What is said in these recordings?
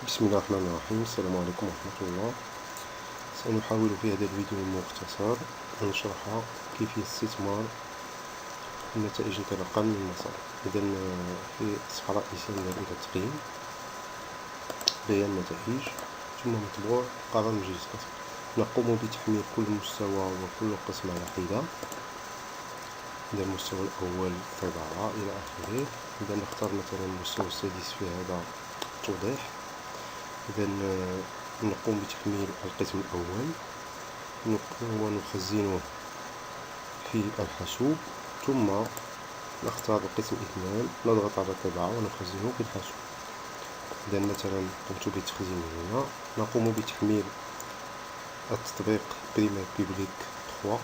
بسم الله الرحمن الرحيم. السلام عليكم ورحمة الله. سنحاول في هذا الفيديو المختصر أن نشرح كيفية استثمار النتائج انطلاقا من المصادر. إذا في الصفحة الرئيسية نذهب إلى التقييم، بيان النتائج، ثم مطبوع قرار مجلس القسم. نقوم بتحميل كل مستوى وكل قسم على حدة. إذا المستوى الأول طباعة إلى آخره. إذا نختار مثلا المستوى السادس في هذا التوضيح. إذا نقوم بتحميل القسم الأول ونخزنه في الحاسوب، ثم نختار القسم 2، نضغط على طباعة ونخزنه في الحاسوب. إذا مثلا قمت بتخزينه هنا. نقوم بتحميل التطبيق بريمير بيبليك 3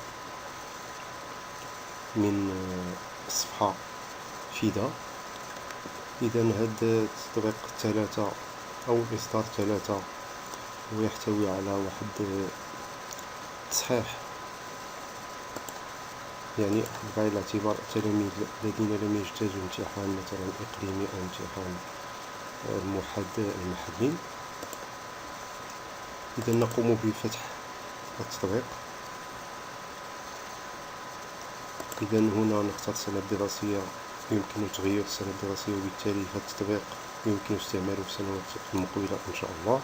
من الصفحة فيدا. إذا هذا التطبيق 3 أو إصدار 3 ويحتوي على واحد تصحيح، يعني بعين الاعتبار التلاميذ الذين لم يجتازوا امتحان مثلا إقليمي أو امتحان الموحد المحلي. إذا نقوم بفتح التطبيق. إذا هنا نختار سنة دراسية، يمكن تغيير السنة الدراسية، وبالتالي هذا التطبيق يمكن استعماله في السنوات المقبلة إن شاء الله.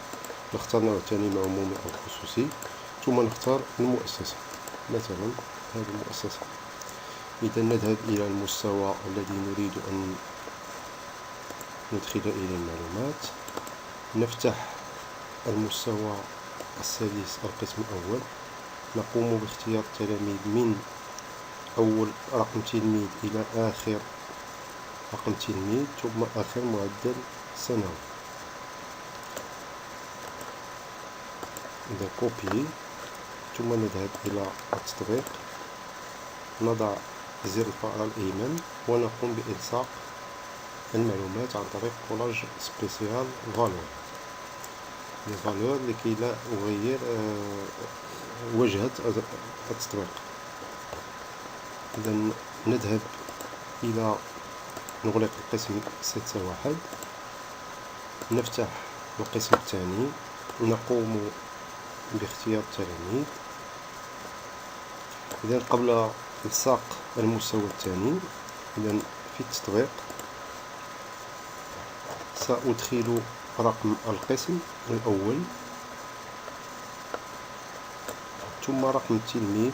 نختار نوع ثاني من عمومي أو خصوصي، ثم نختار المؤسسة، مثلا هذه المؤسسة. إذا نذهب إلى المستوى الذي نريد أن ندخل إليه المعلومات. نفتح المستوى السادس القسم الأول. نقوم باختيار التلاميذ من أول رقم تلميذ إلى آخر رقم تلميذ، ثم آخر معدل سنوي. إذا كوبي، ثم نذهب إلى التطبيق، نضع زر الفأرة الأيمن ونقوم بإلصاق المعلومات عن طريق كولاج سبيسيال فالور لكي لا أغير وجهة التطبيق. إذا نذهب إلى نغلق القسم 6.1، نفتح القسم الثاني، نقوم باختيار التلاميذ. إذا قبل إلصاق المستوى الثاني، إذا في التطبيق سأدخل رقم القسم الأول، ثم رقم التلميذ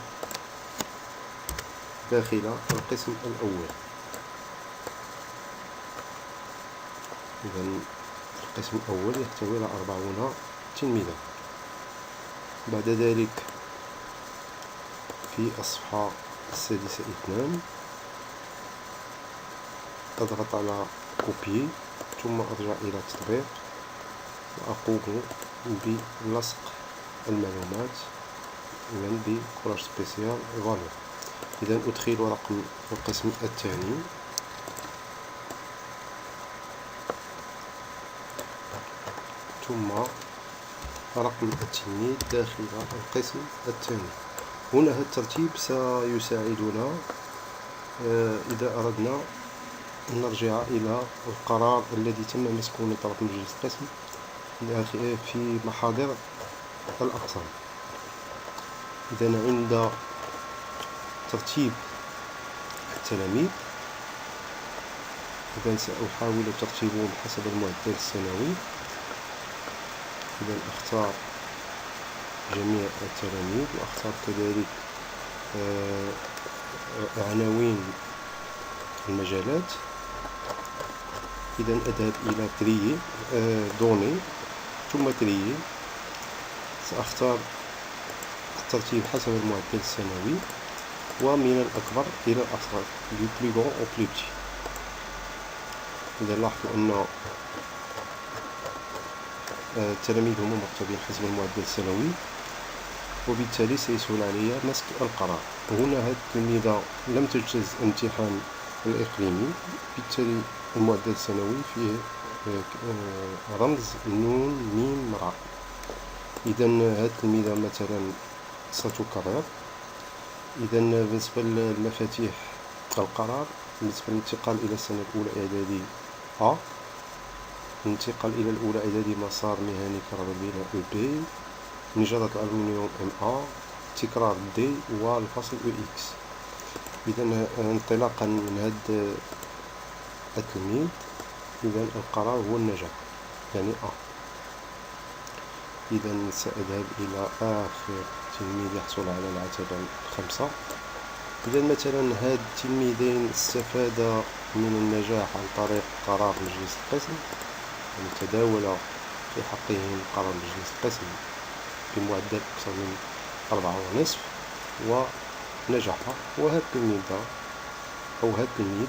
داخل القسم الأول. إذا القسم الأول يحتوي على 40 تلميذا. بعد ذلك في الصفحة 6.2 أضغط على كوبي، ثم أرجع إلى التطبيق وأقوم بلصق المعلومات من بكولاج سبيسيال فالور. إذا أدخل رقم القسم الثاني، ثم رقم التلميذ داخل القسم الثاني. هنا هذا الترتيب سيساعدنا إذا أردنا أن نرجع إلى القرار الذي تم مسكه من طرف مجلس القسم في محاضر الأقسام. إذا عند ترتيب التلاميذ، إذا سأحاول ترتيبهم حسب المعدل السنوي. إذا أختار جميع التلاميذ وأختار كذلك عناوين المجالات. إذا أذهب إلى تريي دوني، ثم تريي. سأختار الترتيب حسب المعدل السنوي ومن الأكبر إلى الأصغر، du plus grand au plus petit. إذا لاحظوا أن التلاميذ هم مرتبين حسب المعدل السنوي، وبالتالي سيسهل علي مسك القرار. هنا هذه التلميذة لم تجتز امتحان الإقليمي، بالتالي المعدل السنوي فيه رمز نون ميم را. إذا هذه التلميذة مثلا ستكرر. إذا بالنسبة للمفاتيح القرار، بالنسبة للانتقال إلى السنة الأولى إعدادي انتقل إلى الأولى إعدادي مسار مهني كهرباء بناء البي، نجارة الألمنيوم MA، تكرار دي والفصل UX. إذا انطلاقا من هذا التلميذ، إذا القرار هو النجاح، يعني A. إذا سأذهب إلى آخر تلميذ يحصل على العتبة 5. إذا مثلا هاد التلميذين استفادا من النجاح عن طريق قرار مجلس القسم، يعني تداول في حقهم قرار مجلس القسم بمعدل أكثر من 4.5 ونجح. وهذا التلميذ أو هذا التلميذ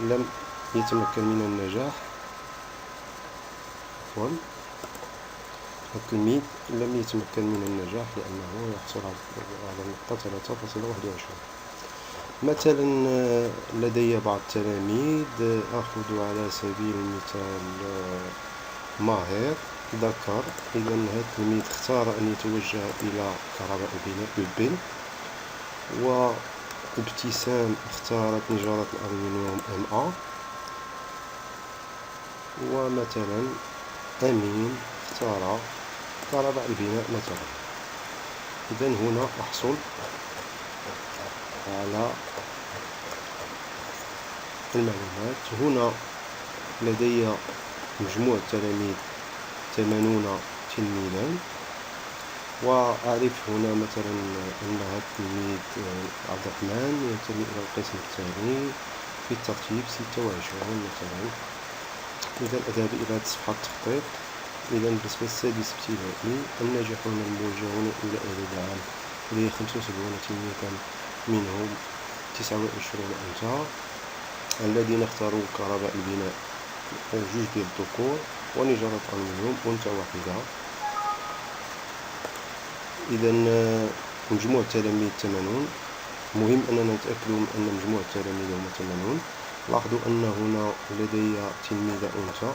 لم يتمكن من النجاح، التلميذ لم يتمكن من النجاح لأنه يحصل على النقطة 3.21. مثلا لدي بعض التلاميذ، أخذ على سبيل المثال ماهر ذكر. إذا هذا التلميذ اختار أن يتوجه إلى كهرباء البناء بالبن، وابتسام اختارت نجارة الألمنيوم MA، ومثلا أمين اختار كهرباء البناء مثلا. إذا هنا أحصل على المعلومات. هنا لدي مجموع التلاميذ 80 تلميذا، وأعرف هنا مثلا أن هذا التلميذ عبد الرحمن ينتمي إلى القسم الثاني في الترتيب 26 مثلا. إذا أذهب إلى صفحة التخطيط. إذا بالنسبة للسادس ابتدائي، الناجحون الموجهون إلى إعداد عام لديه 75 تلميذا، منهم 29 أنثى، الذين اختاروا كهرباء البناء 2 ديال الذكور، ونجارة ألمنيوم أنثى واحدة. إذا مجموع التلاميذ 80. مهم أننا نتأكد أن مجموع التلاميذ هم 80. لاحظوا أن هنا لدي تلميذة أنثى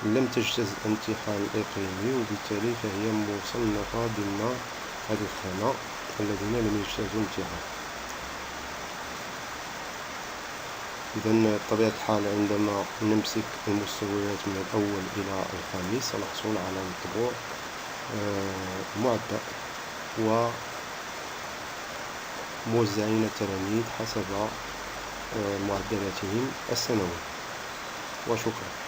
لم تجتز الامتحان الإقليمي، وبالتالي فهي مصنفة ضمن هذه الخانة الذين لم يجتازوا الامتحان. إذا بطبيعة الحال عندما نمسك المستويات من الأول إلى الخامس سنحصل على مطبوع معبأ وموزعين التلاميذ حسب معدلاتهم السنوية. وشكرا.